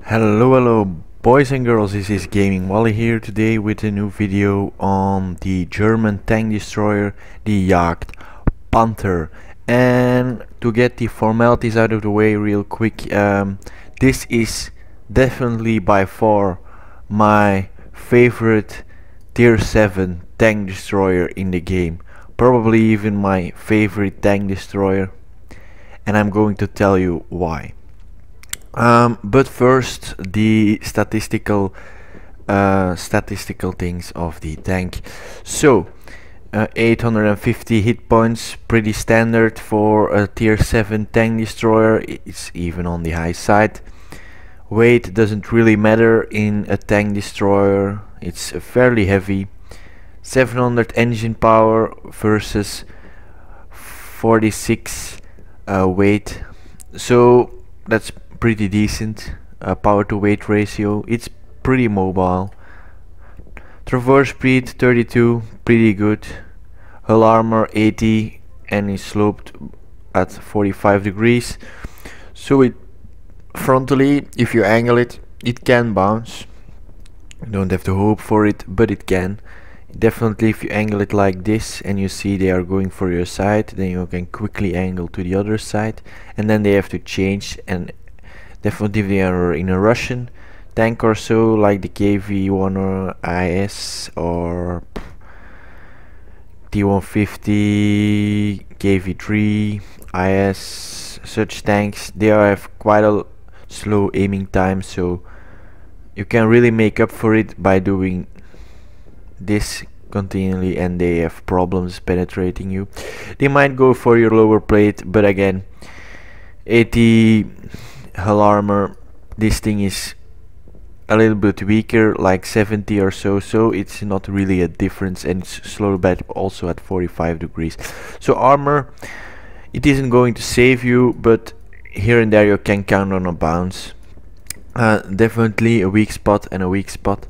Hello boys and girls, this is Gaming Wally here today with a new video on the German tank destroyer, the Jagdpanther. And to get the formalities out of the way real quick, this is definitely by far my favorite tier 7 tank destroyer in the game. Probably even my favorite tank destroyer, and I'm going to tell you why. But first, the statistical things of the tank. So 850 hit points, pretty standard for a tier 7 tank destroyer. It's even on the high side. Weight doesn't really matter in a tank destroyer, it's fairly heavy. 700 engine power versus 46 weight, so that's pretty decent. Power to weight ratio, it's pretty mobile. Traverse speed 32, pretty good. Hull armor 80 and is sloped at 45 degrees, so it frontally, if you angle it, it can bounce. You don't have to hope for it, but it can. Definitely, if you angle it like this and you see they are going for your side, then you can quickly angle to the other side, and then they have to change. And definitely if they are in a Russian tank or so, like the KV-1 or IS or T-150, KV-3, IS, such tanks, they have quite a slow aiming time, so you can really make up for it by doing this continually, and they have problems penetrating you. They might go for your lower plate, but again, 80 hull armor, this thing is a little bit weaker, like 70 or so, so it's not really a difference, and it's slow back also at 45 degrees. So armor, it isn't going to save you, but here and there you can count on a bounce. Definitely a weak spot and a weak spot.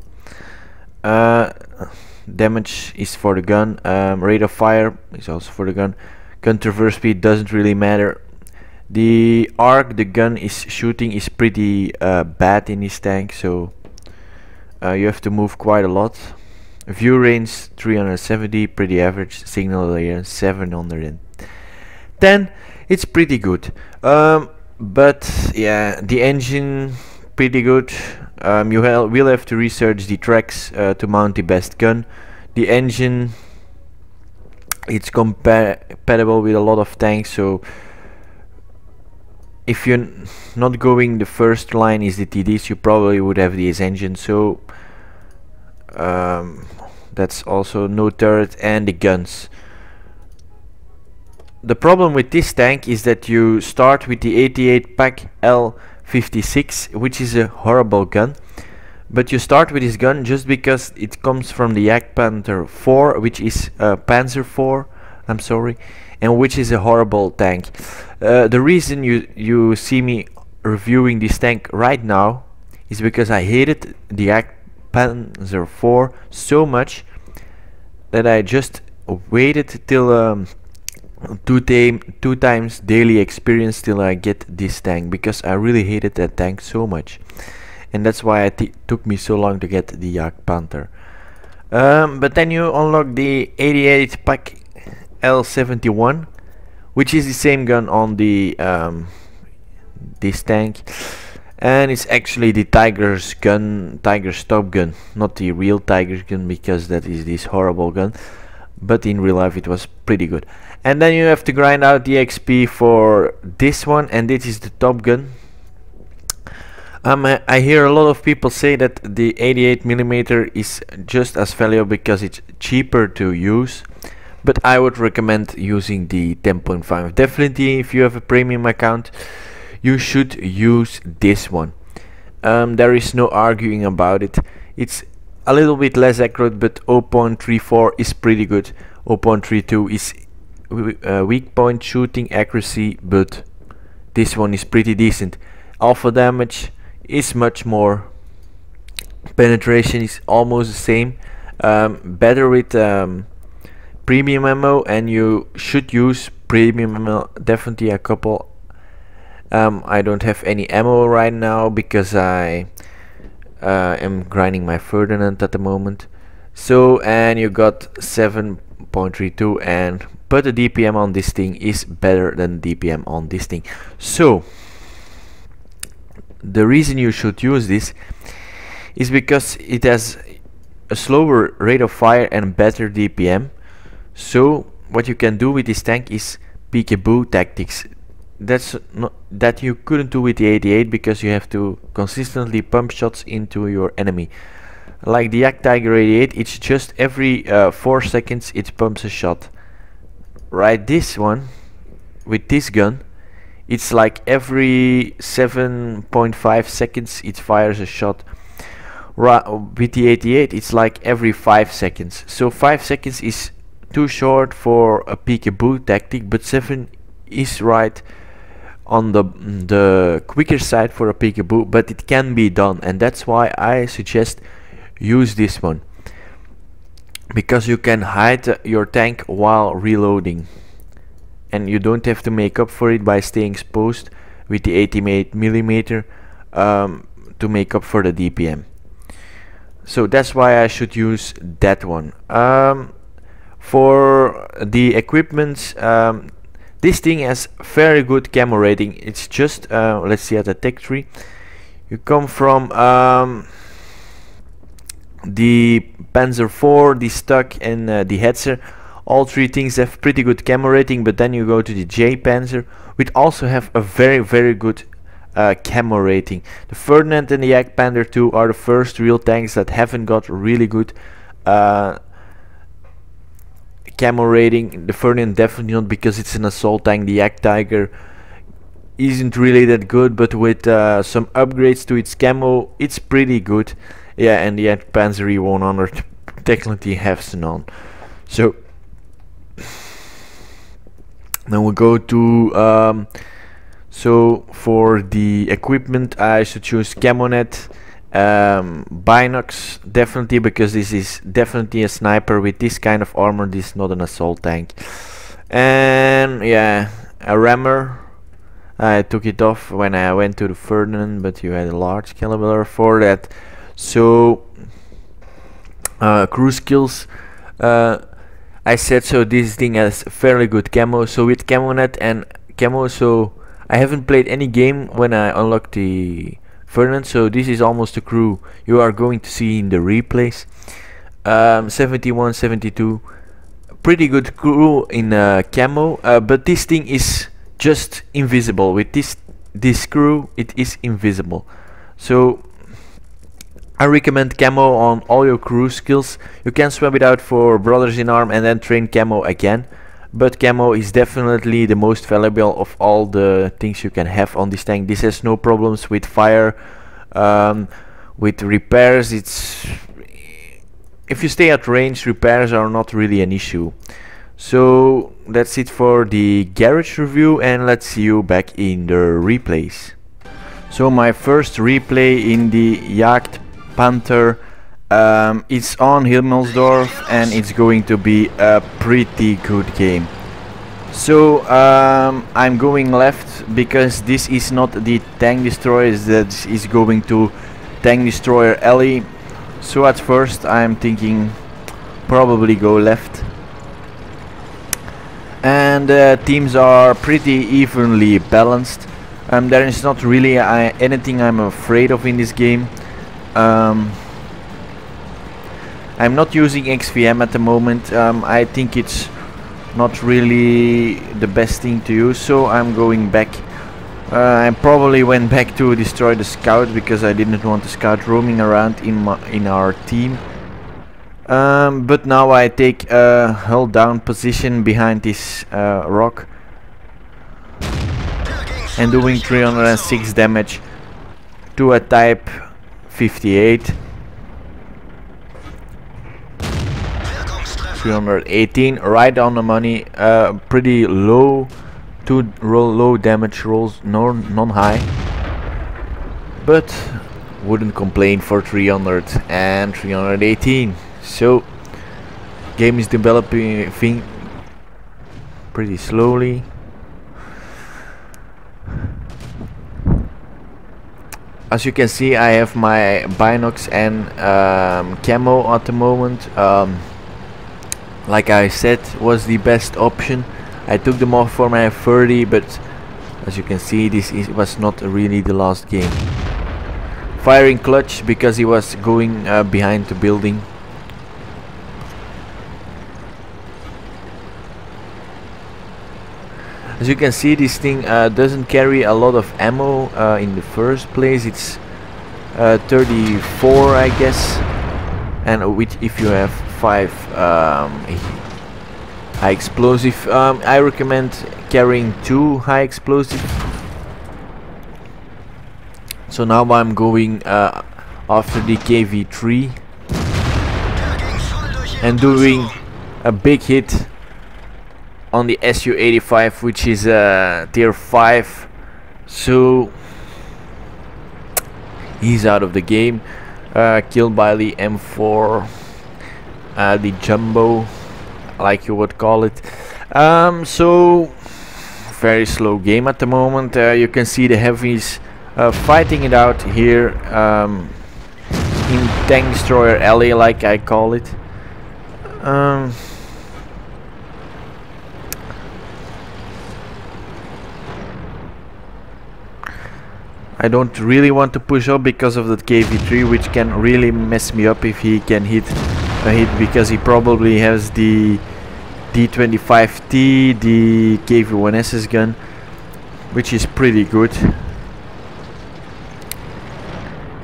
Damage is for the gun, rate of fire is also for the gun. Gun traverse speed doesn't really matter. The arc the gun is shooting is pretty bad in this tank, so you have to move quite a lot. View range 370, pretty average. Signal layer 710, it's pretty good. But yeah, the engine pretty good. You will have to research the tracks to mount the best gun. The engine, it's compatible with a lot of tanks, so if you're not going the first line is the TDs, you probably would have this engine, so that's also no turret. And the guns, the problem with this tank is that you start with the 88 pack L56, which is a horrible gun, but you start with this gun just because it comes from the Jagdpanther 4, which is Panzer 4, I'm sorry, and which is a horrible tank. The reason you see me reviewing this tank right now is because I hated the Jagdpanther 4 so much that I just waited till two times daily experience till I get this tank, because I really hated that tank so much, and that's why it took me so long to get the Jagdpanther. But then you unlock the 88 pack L71, which is the same gun on the this tank, and it's actually the Tiger's top gun, not the real Tiger's gun, because that is this horrible gun, but in real life it was pretty good. And then you have to grind out the XP for this one, and this is the top gun. I hear a lot of people say that the 88mm is just as valuable because it's cheaper to use, but I would recommend using the 10.5. Definitely, if you have a premium account, you should use this one. There is no arguing about it. It's a little bit less accurate, but 0.34 is pretty good. 0.32 is weak point shooting accuracy, but this one is pretty decent. Alpha damage is much more. Penetration is almost the same. Better with premium ammo, and you should use premium ammo, definitely a couple I don't have any ammo right now because I am grinding my Ferdinand at the moment. So, and you got 7.32, and but the DPM on this thing is better than DPM on this thing. So the reason you should use this is because it has a slower rate of fire and better DPM. So what you can do with this tank is peekaboo tactics. That's not that you couldn't do with the 88 because you have to consistently pump shots into your enemy. Like the Jagdpanther 88, it's just every 4 seconds it pumps a shot. Right, this one with this gun, it's like every 7.5 seconds it fires a shot. With the 88, it's like every 5 seconds. So 5 seconds is too short for a peekaboo tactic, but 7 is right on the quicker side for a peekaboo, but it can be done, and that's why I suggest use this one, because you can hide your tank while reloading, and you don't have to make up for it by staying exposed with the 88mm to make up for the DPM. So that's why I should use that one. For the equipment, this thing has very good camo rating. It's just let's see at the tech tree. You come from the Panzer IV, the Stuck, and the Hetzer. All three things have pretty good camo rating, but then you go to the Jagdpanther, which also have a very good camo rating. The Ferdinand and the Jagdpanther 2 are the first real tanks that haven't got really good camo rating. The Ferdinand definitely not, because it's an assault tank. The Jagdtiger isn't really that good, but with some upgrades to its camo, it's pretty good. Yeah, and the Jagdpanzer E100 technically has none. So then we go to so for the equipment, I should choose Camonet, Binox definitely, because this is definitely a sniper. With this kind of armor, this is not an assault tank. And yeah, a rammer. I took it off when I went to the Ferdinand, but you had a large caliber for that. So crew skills, I said, so this thing has fairly good camo. So with Camonet and camo, so I haven't played any game when I unlocked the Ferdinand, so this is almost a crew you are going to see in the replays. 71, 72, pretty good crew in camo, but this thing is just invisible. With this crew, it is invisible. So I recommend camo on all your crew skills. You can swap it out for Brothers in Arm and then train camo again, but camo is definitely the most valuable of all the things you can have on this tank. This has no problems with fire, with repairs. It's, if you stay at range, repairs are not really an issue. So that's it for the garage review, and let's see you back in the replays. So my first replay in the Jagdpanther, it's on Himmelsdorf, and it's going to be a pretty good game. So I'm going left because this is not the tank destroyer that is going to tank destroyer alley. So at first I'm thinking probably go left, and teams are pretty evenly balanced. There is not really anything I'm afraid of in this game. I'm not using XVM at the moment. I think it's not really the best thing to use, so I'm going back. I probably went back to destroy the scout because I didn't want the scout roaming around in our team. But now I take a hull down position behind this rock and doing 306 damage to a Type 58. 318, right on the money. Pretty low, low damage rolls, non-high, but wouldn't complain for 300 and 318. So game is developing pretty slowly. as you can see, I have my binocs and camo at the moment. Like I said, was the best option. I took them off for my 30, but as you can see, was not really the last game. Firing clutch because he was going behind the building. As you can see, this thing doesn't carry a lot of ammo in the first place. It's 34, I guess, and which if you have 5 high explosive, I recommend carrying 2 high explosive. So now I'm going after the KV3 and doing a big hit on the Su-85, which is tier 5. So he's out of the game, killed by the M4, the jumbo, like you would call it. So very slow game at the moment. You can see the heavies fighting it out here in Tank Destroyer Alley, like I call it. I don't really want to push up because of that KV3, which can really mess me up if he can hit a hit, because he probably has the D25T, the KV1S's gun, which is pretty good,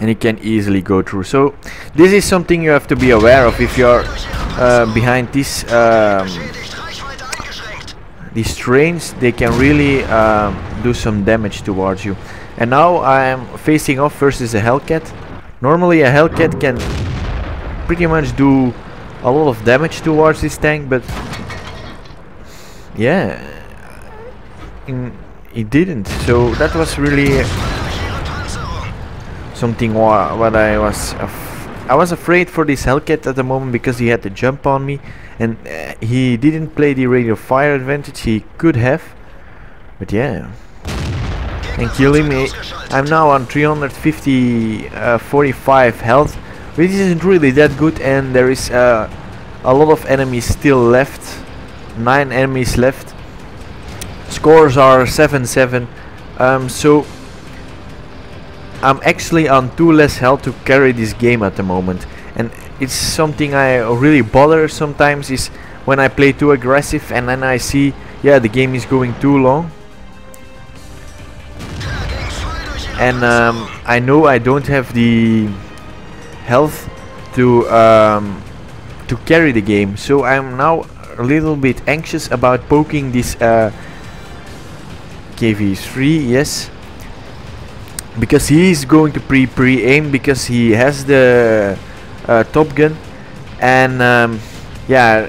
and he can easily go through. So this is something you have to be aware of if you're behind these trains. They can really do some damage towards you. And now I am facing off versus a Hellcat. Normally a Hellcat can pretty much do a lot of damage towards this tank, but yeah, it didn't. So that was really something what I was afraid for this Hellcat at the moment, because he had to jump on me, and he didn't play the rate of fire advantage. He could have, but yeah. And killing me. I'm now on 345 health, which isn't really that good, and there is a lot of enemies still left. 9 enemies left. Scores are 7-7. So I'm actually on 2 less health to carry this game at the moment, and it's something I really bother sometimes, is when I play too aggressive and then I see, yeah, the game is going too long. And I know I don't have the health to carry the game, so I'm now a little bit anxious about poking this KV3, yes, because he is going to pre-aim, because he has the top gun, and yeah,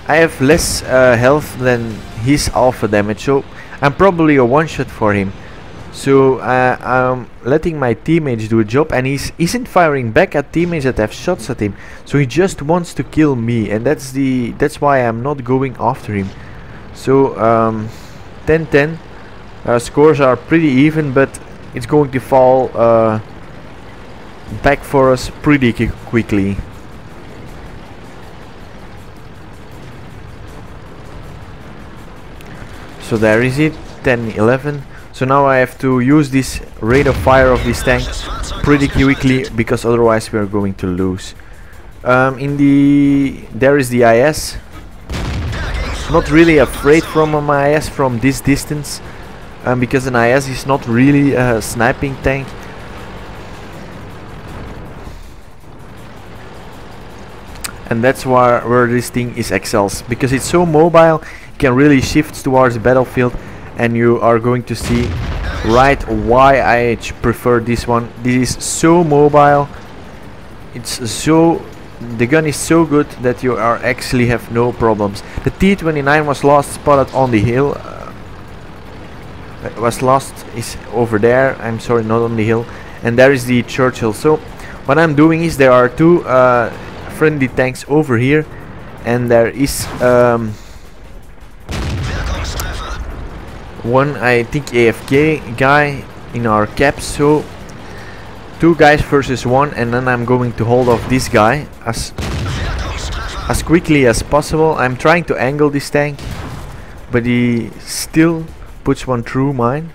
I have less health than his alpha damage, so I'm probably a one-shot for him. So I'm letting my teammates do a job, and he isn't firing back at teammates that have shots at him. So he just wants to kill me, and that's why I'm not going after him. So 10-10. Scores are pretty even, but it's going to fall back for us pretty quickly. So there is it, 10-11. So now I have to use this rate of fire of this tank pretty quickly, because otherwise we are going to lose. There is the IS. Not really afraid from my IS from this distance, because an IS is not really a sniping tank. And that's where this thing is excels, because it's so mobile, it can really shift towards the battlefield. And you are going to see right why I prefer this one. This is so mobile. The gun is so good that you are actually have no problems. The T-29 was last spotted on the hill. Is over there. I'm sorry, not on the hill. And there is the Churchill. So what I'm doing is, there are 2 friendly tanks over here, and there is one, I think, AFK guy in our cap. So 2 guys versus 1, and then I'm going to hold off this guy as quickly as possible. I'm trying to angle this tank, but he still puts one through mine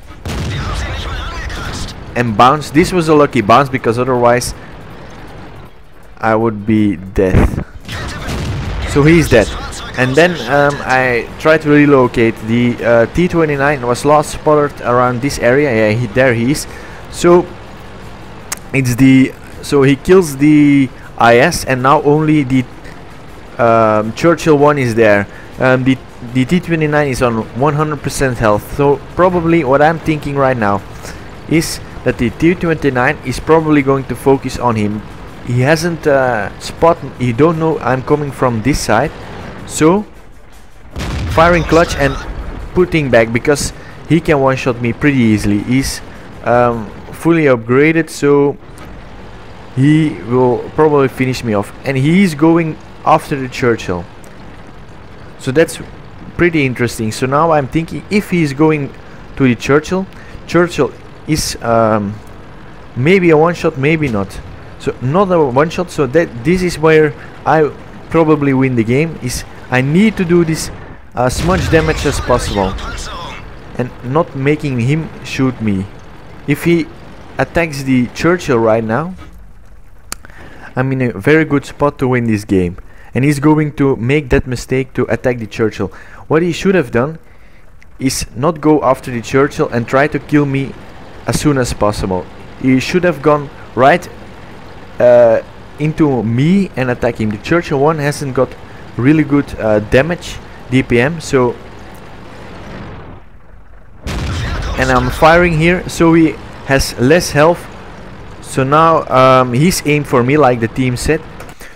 and bounce. This was a lucky bounce because otherwise I would be dead. So he's dead. And then I tried to relocate. The T-29 was last spotted around this area. Yeah, there he is. So it's so he kills the IS, and now only the Churchill 1 is there. The T-29 is on 100% health. So probably what I'm thinking right now is that the T-29 is probably going to focus on him. He hasn't spotted. He don't know I'm coming from this side. So firing clutch and putting back, because he can one-shot me pretty easily. He's fully upgraded, so he will probably finish me off, and he's going after the Churchill. So that's pretty interesting. So now I'm thinking, if he's going to the Churchill is maybe a one-shot, maybe not. So not a one-shot, so that this is where I probably win the game. Is I need to do this as much damage as possible and not making him shoot me. If he attacks the Churchill right now, I'm in a very good spot to win this game, and he's going to make that mistake to attack the Churchill. What he should have done is not go after the Churchill and try to kill me as soon as possible. He should have gone right into me and attack him. The Churchill 1 hasn't got really good damage DPM, so, and I'm firing here, so he has less health. So now he's aimed for me like the team said.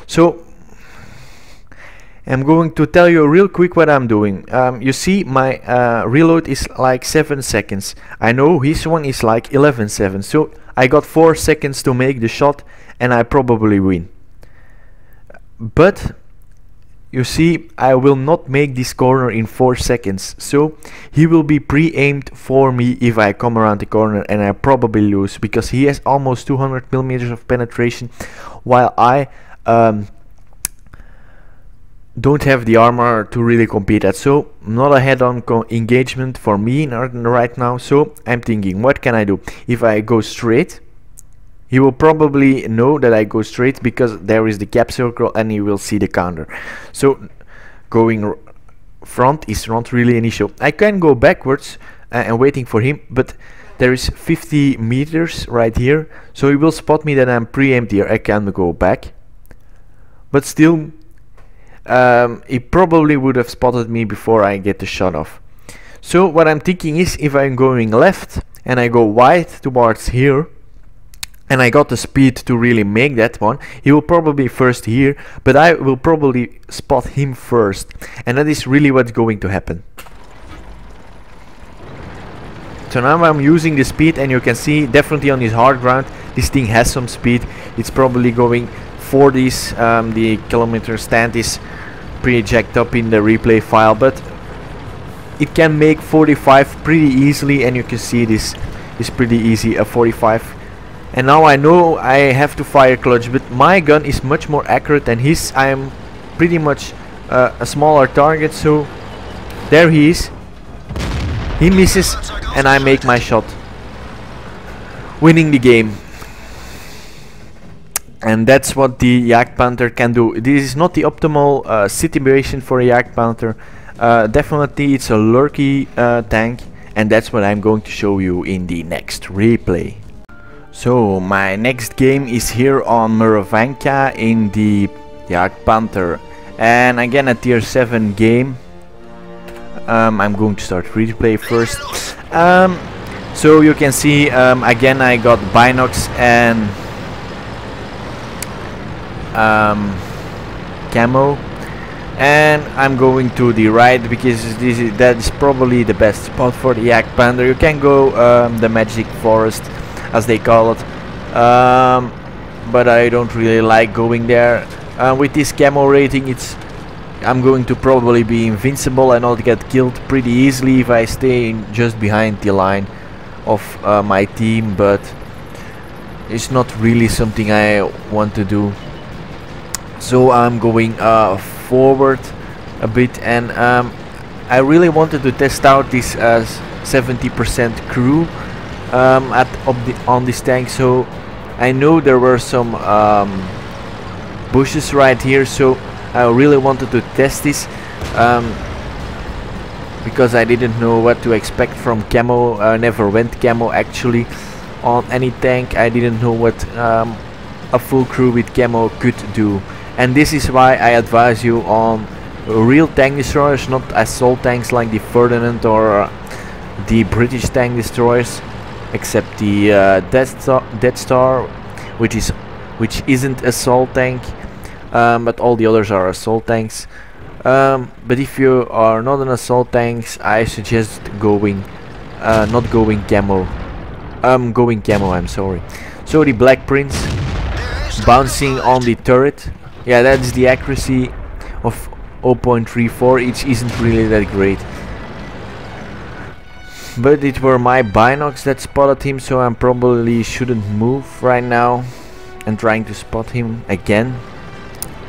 So I'm going to tell you real quick what I'm doing. You see my reload is like 7 seconds. I know his one is like 11 seconds. So I got 4 seconds to make the shot, and I probably win. But you see, I will not make this corner in 4 seconds. So he will be pre-aimed for me if I come around the corner, and I probably lose because he has almost 200 millimeters of penetration, while I don't have the armor to really compete at. So not a head-on engagement for me right now. So I'm thinking, what can I do? If I go straight, he will probably know that I go straight because there is the cap circle and he will see the counter. So going front is not really an issue. I can go backwards and waiting for him, but there is 50 meters right here, so he will spot me that I'm pre-aimed here. I can go back, but still he probably would have spotted me before I get the shot off. So what I'm thinking is, if I'm going left and I go wide towards here, and I got the speed to really make that one, he will probably first here, but I will probably spot him first, and that is really what's going to happen. So now I'm using the speed, and you can see definitely on this hard ground this thing has some speed. It's probably going 40s. The kilometer stand is pretty jacked up in the replay file, but it can make 45 pretty easily, and you can see this is pretty easy, a 45. And now I know I have to fire clutch, but my gun is much more accurate than his. I am pretty much a smaller target, so there he is. He misses and I make my shot, winning the game. And that's what the Jagdpanther can do. This is not the optimal situation for a Jagdpanther. Definitely it's a lurky tank, and that's what I'm going to show you in the next replay. So my next game is here on Muravanka in the Jagdpanther, and again a tier 7 game. I'm going to start replay first. So you can see again I got binocs and camo, and I'm going to the right because that is probably the best spot for the Jagdpanther. You can go the magic forest, as they call it, but I don't really like going there. With this camo rating, I'm going to probably be invincible and not get killed pretty easily if I stay just behind the line of my team, but it's not really something I want to do. So I'm going forward a bit, and I really wanted to test out this 70% crew on this tank. So I know there were some bushes right here, so I really wanted to test this because I didn't know what to expect from camo. I never went camo actually on any tank. I didn't know what a full crew with camo could do, and this is why I advise you on real tank destroyers, not assault tanks like the Ferdinand or the British tank destroyers, except the Death Star, which isn't assault tank, but all the others are assault tanks. But if you are not an assault tanks, I suggest going not going camo. Going camo, I'm sorry. So the Black Prince bouncing on the turret, yeah, that's the accuracy of 0.34, which isn't really that great. But it were my binocs that spotted him, so I probably shouldn't move right now and trying to spot him again.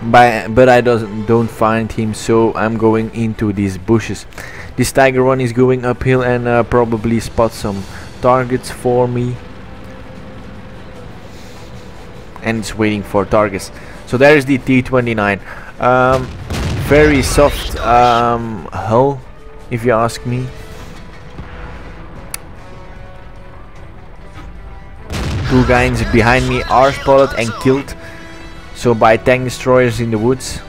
But I don't find him, so I'm going into these bushes. This Tiger one is going uphill and probably spot some targets for me, and it's waiting for targets. So there is the T-29. Very soft hull, if you ask me. Two guys behind me are spotted and killed, so by tank destroyers in the woods.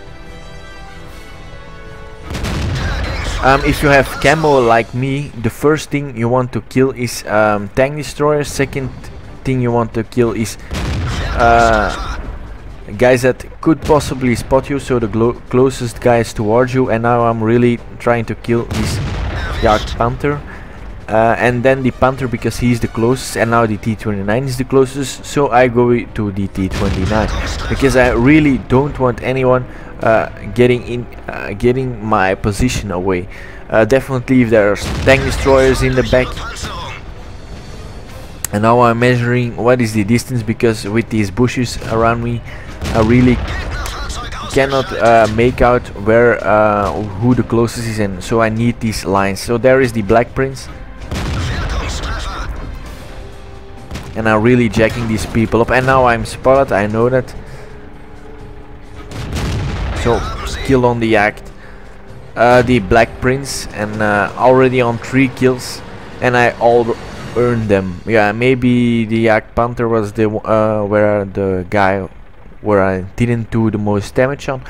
If you have camo like me, the first thing you want to kill is tank destroyers. Second thing you want to kill is guys that could possibly spot you, so the closest guys towards you. And now I'm really trying to kill this Jagdpanther, and then the Panther because he's the closest, and now the T-29 is the closest, so I go to the T-29 because I really don't want anyone getting my position away. Definitely if there are tank destroyers in the back. And now I'm measuring what is the distance, because with these bushes around me I really cannot make out where who the closest is, and so I need these lines. So there is the Black Prince, and I'm really jacking these people up, and now I'm spotted, I know that. So kill on the act, the Black Prince, and already on 3 kills, and I all earned them. Yeah, maybe the Jagdpanther was the where the guy where I didn't do the most damage on,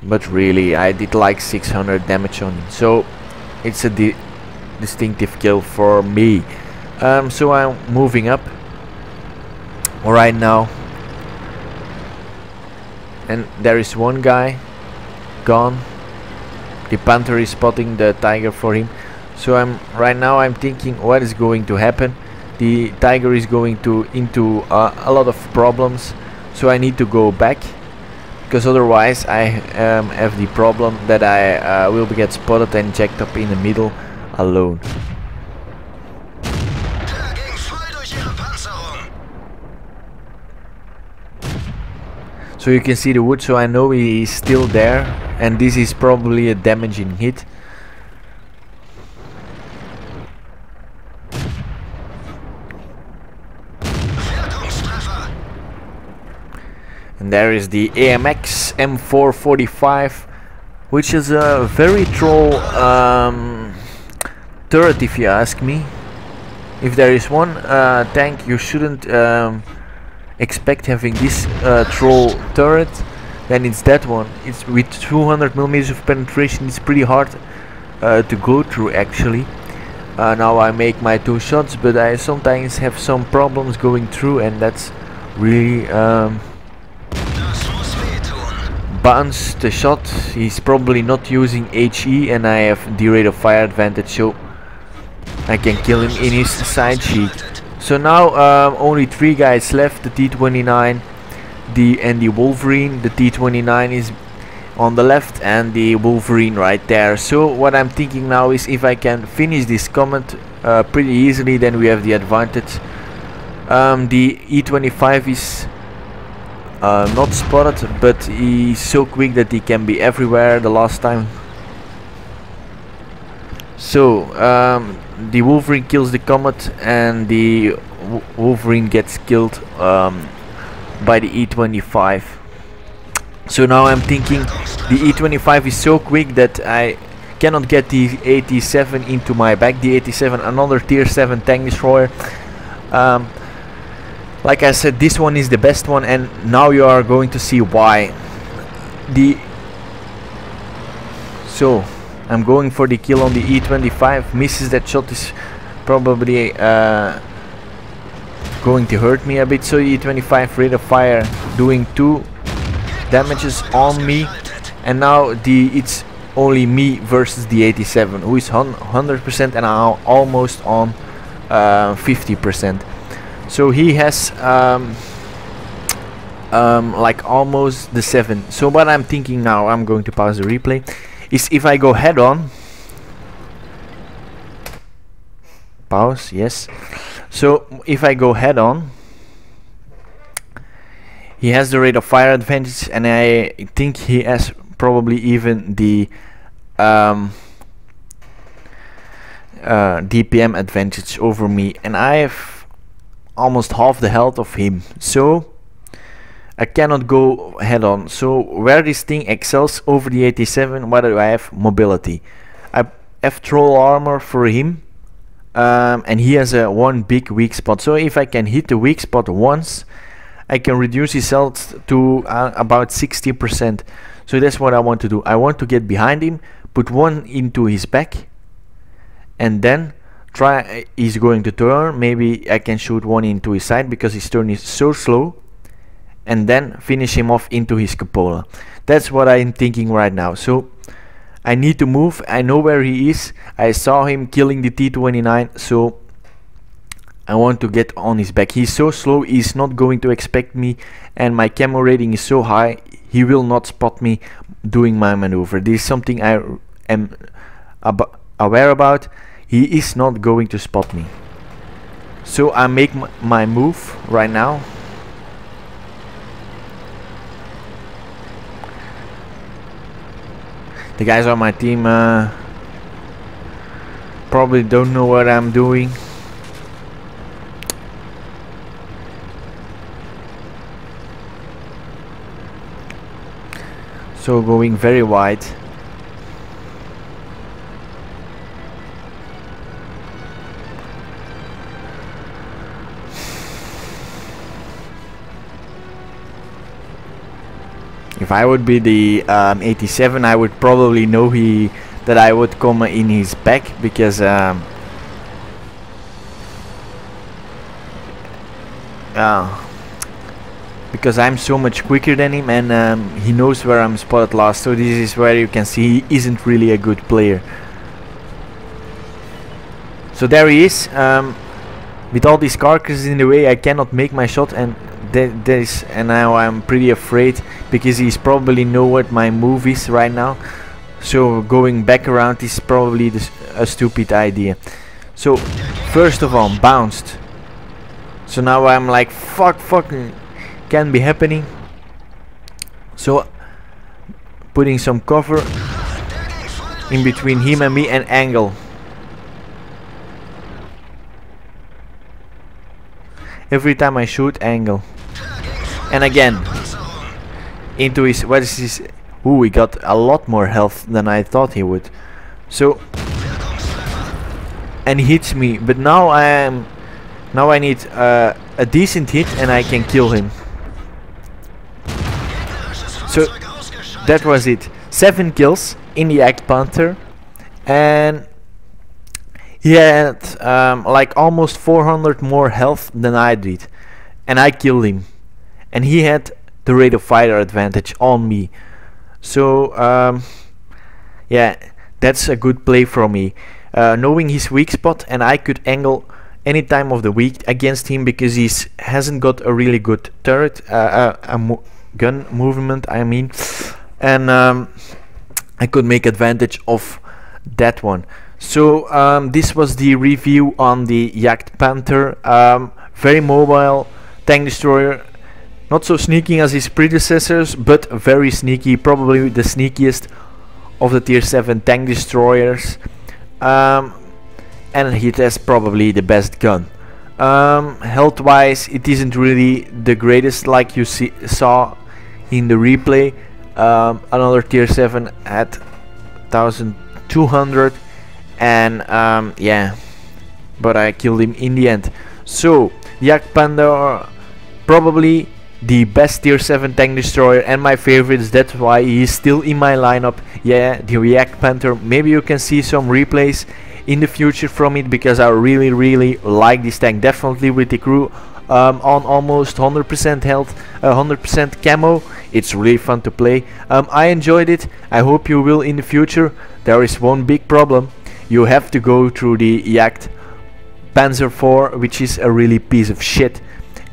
but really I did like 600 damage on him, so it's a distinctive kill for me. So I'm moving up right now, and there is one guy gone. The Panther is spotting the Tiger for him, so right now I'm thinking what is going to happen. The Tiger is going into a lot of problems, so I need to go back, because otherwise I have the problem that I will get spotted and jacked up in the middle alone. So you can see the wood, so I know he is still there, and this is probably a damaging hit. And there is the AMX M445, which is a very troll turret, if you ask me. If there is one tank you shouldn't expect having this troll turret, then it's that one. It's with 200mm of penetration. It's pretty hard to go through actually. Now I make my 2 shots, but I sometimes have some problems going through, and that's really bounce the shot. He's probably not using HE, and I have the rate of fire advantage, so I can kill him in his side sheet. So now only 3 guys left, the T-29 and the Wolverine. The T-29 is on the left and the Wolverine right there. So what I'm thinking now is if I can finish this combat pretty easily, then we have the advantage. The E25 is not spotted, but he's so quick that he can be everywhere the last time. So the Wolverine kills the Comet, and the Wolverine gets killed by the E25. So now I'm thinking the E25 is so quick that I cannot get the 87 into my back. The 87, another tier 7 tank destroyer. Like I said, this one is the best one, and now you are going to see why. So I'm going for the kill on the E25. Misses. That shot is probably going to hurt me a bit. So E25 rate of fire doing 2 damages on me, and now it's only me versus the 87, who is 100% and I'm almost on 50%. So he has like almost the 7. So what I'm thinking now, I'm going to pause the replay, is if I go head on, pause, yes. So if I go head on, he has the rate of fire advantage, and I think he has probably even the DPM advantage over me, and I have almost half the health of him, so I cannot go head on. So where this thing excels over the 87, what do I have? Mobility. I have troll armor for him, and he has a one big weak spot. So if I can hit the weak spot once, I can reduce his health to about 60%. So that's what I want to do. I want to get behind him, put one into his back, and then try. He's going to turn. Maybe I can shoot one into his side because his turn is so slow, and then finish him off into his cupola. That's what I'm thinking right now. So I need to move. I know where he is. I saw him killing the T-29, so I want to get on his back. He's so slow, he's not going to expect me, and my camo rating is so high, he will not spot me doing my maneuver. This is something I am aware about. He is not going to spot me. So I make my move right now. The guys on my team probably don't know what I'm doing. So going very wide. If I would be the 87, I would probably know that I would come in his back, because I'm so much quicker than him, and he knows where I'm spotted last. So this is where you can see he isn't really a good player. So there he is. With all these carcasses in the way, I cannot make my shot, and now I'm pretty afraid, because he's probably know what my move is right now. So going back around is probably a stupid idea. So first of all, bounced. So now I'm like, fucking can be happening. So putting some cover in between him and me, and angle. Every time I shoot, angle. And again into his, what is this? Ooh, he got a lot more health than I thought he would. So, and he hits me, but now I need a decent hit and I can kill him. So that was it. 7 kills in the Jagdpanther, and he had like almost 400 more health than I did, and I killed him, and he had the rate of fire advantage on me. So yeah, that's a good play from me, knowing his weak spot, and I could angle any time of the week against him, because he hasn't got a really good turret, gun movement, I mean, and I could make advantage of that one. So this was the review on the Jagdpanther. very mobile tank destroyer. Not so sneaky as his predecessors, but very sneaky, probably the sneakiest of the tier 7 tank destroyers. And it has probably the best gun. Health wise, it isn't really the greatest like you saw in the replay. Another tier 7 at 1200, and yeah, but I killed him in the end. So Jagdpanther, probably the best tier 7 tank destroyer and my favorites. That's why he's still in my lineup. Yeah, the Jagdpanther. Maybe you can see some replays in the future from it, because I really like this tank. Definitely with the crew on almost 100% health, 100% camo. It's really fun to play. I enjoyed it. I hope you will in the future. There is one big problem. You have to go through the Jagdpanther 4, which is a really piece of shit,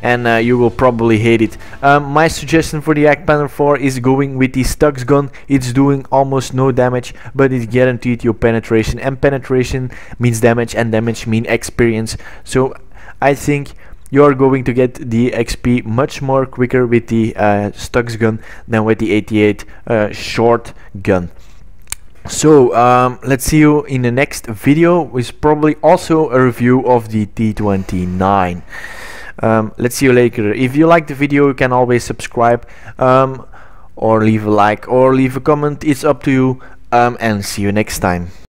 and you will probably hate it. My suggestion for the Jagdpanther 4 is going with the Stux gun. It's doing almost no damage, but it guaranteed you penetration, and penetration means damage, and damage means experience. So I think you're going to get the XP much more quicker with the Stux gun than with the 88 short gun. So let's see you in the next video, with probably also a review of the T29. Let's see you later. If you like the video, you can always subscribe, or leave a like, or leave a comment. It's up to you, and see you next time.